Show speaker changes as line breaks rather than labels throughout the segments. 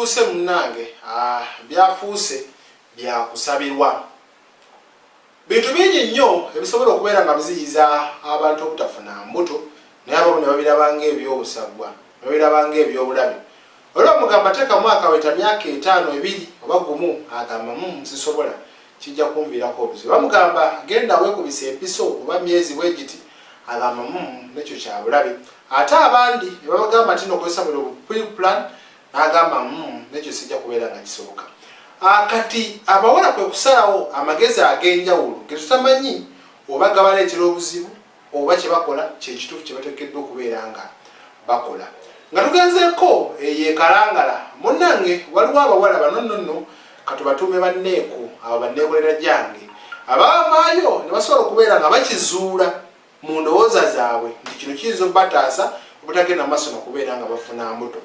bituuse munnange byafuuse byakusabirwa. Bintu bingi nnyo ebisobola okubeera nga biziyiza abantu obutafuna mbuto naye abamu ne babirabanga ebyobusagwa ne babirabanga ebyobulabe. Olwo mugamba teeka mwaka weta myaka 5 2 oba gumu agamba sisobola kijja kumviirako obuzibu. Bamugamba genda weekubisa empiso oba myezi bwegiti agamba nekyo kya bulabe. Ate abandi ne babagamba nti nokozesa buli pre-plan n'agamba nekyo sijja kubeera nga kisoboka. Kati abawala kwe kusalawo amagezi ag'enjawulo ge tutamanyi oba gabaleetera obuzibu oba kye bakola kyekituufu kye bateekeddwa okubeera nga bakola. Nga tugenzeeko yeekalangala munnange waliwo abawala bano nno katubatuume banneeko abo banneekolera jange abaavaayo ne basobola okubeera nga bakizuula mu ndowooza zaabwe nti kino kiyinza obbataasa obutagenda maaso nokubeera nga bafuna mbuto.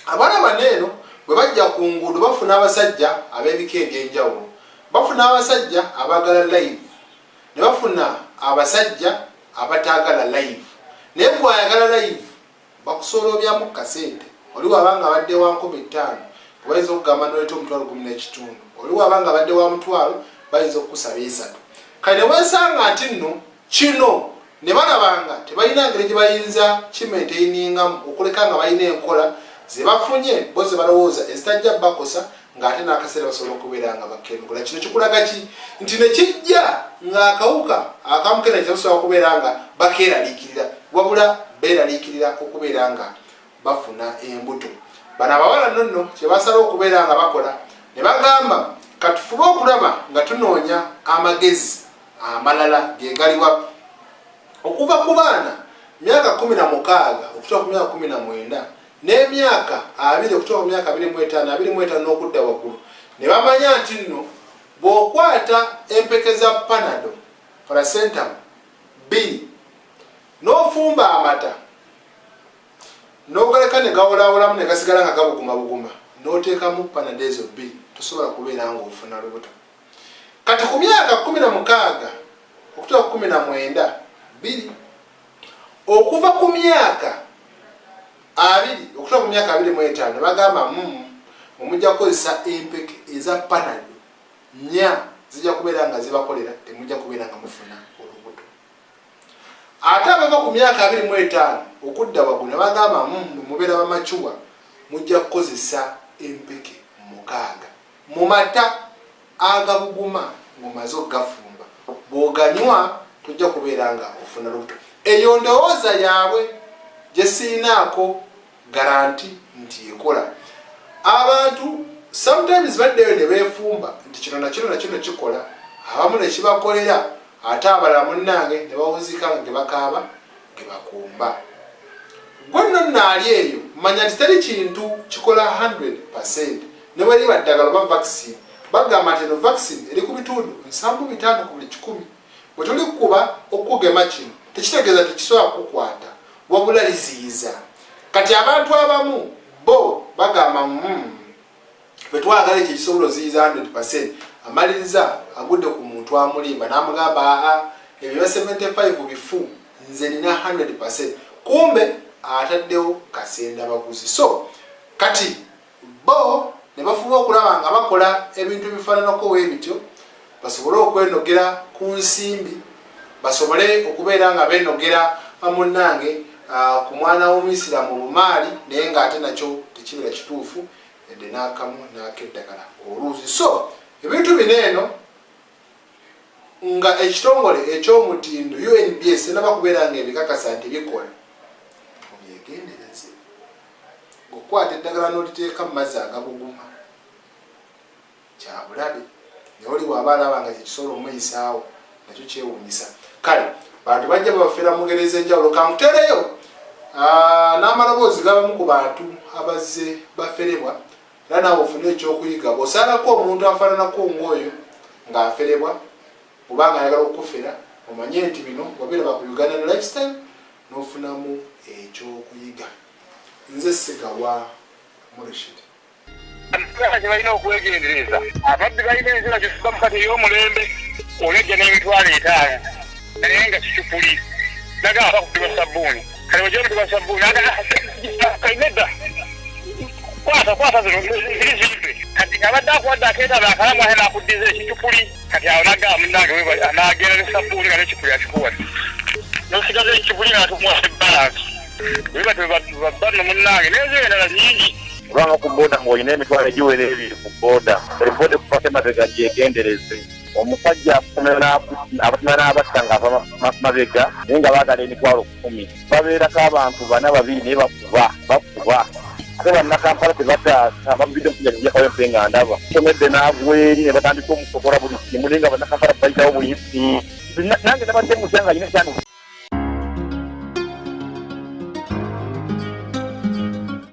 Abaana banneeno bwe bajja ku nguudo bafuna abasajja ab'ebika eby'enjawulo, bafuna abasajja abaagala live ne bafuna abasajja abataagala live. Naye bw'ayagala live bakusooloobyamu kasente. Oli wabanga abadde wa 15 bayinza okugamba noleeta omutwalo 10 oli wabanga abadde wa mutwalo bayinza okukusaba 3. Kale ne weesanga nti nno kino ne balabanga tebalina ngeri gye bayinza kimaintainingamu okuleka nga balina enkola ze bafunye bo ze balowooza ezitajja bakosa ng'ate n'akaseera basobola okubeera nga bakendugula. Kino kikulaga ki nti ne kijja ng'akawuka akamu kena kitasobola okubeera nga bakeeraliikirira wabula beeraliikirira okubeera nga bafuna embuto. Bano abawala nno kye basala okubeera nga bakola ne bagamba katufube okulaba nga tunoonya amagezi amalala ge galiwa okuva ku baana myaka 16 okutuuka ku myaka 19 n'emyaka 20 okutuuka ku myaka 25 n'okudda waggulu. Ne bamanya nti nno bw'okwata empeke za Panado paracetamol 2 n'ofumba amata n'ogaleka ne gawolaawolamu ne gasigala nga gabuguma n'oteekamu Panado ezo 2 tosobola kubeera ng'ofuna lubuto. Kati ku myaka 16 okutuuka ku 19 2 okuva ku myaka 20 okutuuka ku myaka 25 bagamba mujja kukozesa empeke eza Panado 4 zijja kubeera nga zibakolera temujja kubeera nga mufuna olubuto. Ate abava ku myaka 25 okudda waggulu ne bagamba mubeera bamacuwa mujja kukozesa empeke 6 mu mata agabuguma ng'omaze okugafumba bw'oganywa tojja kubeera nga ofuna lubuto. Eyo ndowooza yaabwe gye siinaako garanti nti ekola. Abantu sometimes baddeyo ne beefumba nti kino nakino kikola abamu ne kibakolera ate abalala munnange ne bawunzika nga ge bakaaba ge bakumba. Gwe nno naali eyo manya nti teri kintu kikola 100% ne bwe liba ddagala oba vaccine bagamba nti eno vaccine eri ku bitundu 75 ku buli 100 bwe tuli kukuba okugema kino tekitegeeza tekisobola kukwata wabula liziyiza. Kati abantu abamu bo bagamba bwe twagala ekyo kisobola oziyiza 100% amaliriza agudde ku muntu amulimba n'amugamba ebyo 75 bifu nze nina 100% kumbe ataddewo kasenda baguzi. So kati bo ne bafuba okulaba nga bakola ebintu bifaananako webityo basobole okwenogera ku nsimbi basobole okubeera nga beenogera munnange ku mwana w'Omuisiraamu bumaali naye ng'ate nakyo tekibeera kituufu edde n'akamu n'akeddagala oluuzi. So ebintu bino eno nga ekitongole eky'omutindo UNBS naba kubeera nga ebikakasa nti bikola mubyegendereze ng'okwata eddagala n'oliteeka mu mazzi agabuguma kya bulabe naye oli waaba alaba nga kyekisobola omuyisaawo nakyo kyewuunyisa. Kale bantu bajja babafeera mu ngeri ez'enjawulo kankutereyo n'amaloboozi gabamu ku bantu abazze baferebwa era naawe ofune ekyokuyiga bw'osaalako omuntu afaananako ng'oyo ng'aferebwa obanga ayagala okufera omanye nti bino wabiraba ku Uganda lifestyle n'ofunamu ekyokuyiga. Nze Segawa Murashid.
Balina okwegendereza ababbi balina enzira kisuka mukati ey'omulembe olejja n'emitwalo 5 naye nga kikupuli naga bakupiba sabbuuni kale wajja kupiba sabbuuni kainedda kwata zino ziri zimbe kati abadde akuwadde akeetaabe akalamu ate n'akuddiza ekicupuli kati awo nagamba munnange anagenda ne sabbuuni nga n'ekicupuli akikuwa n'osigaza ekicupuli n'atumuwa ebbalansi weba tebabbanno munnange nezo endala nyingi
kubanga ku booda ng'olina emitwalo egiwera ebiri ku booda buli booda ekupate emabega gyegendereze omusajja abatumira n'abatta ng'ava mabega naye nga baagala emitwalo 10 babeerako abantu 4-2 naye bakuba ate bannakampala tebataasa bamubidde omusajja tujjakayo empe nga ndaba somedde n'agweri ne batandika omusokola buli kimu naye nga bannakampala bayitawo buyisi nange nabadde mukyanga alina ekyanu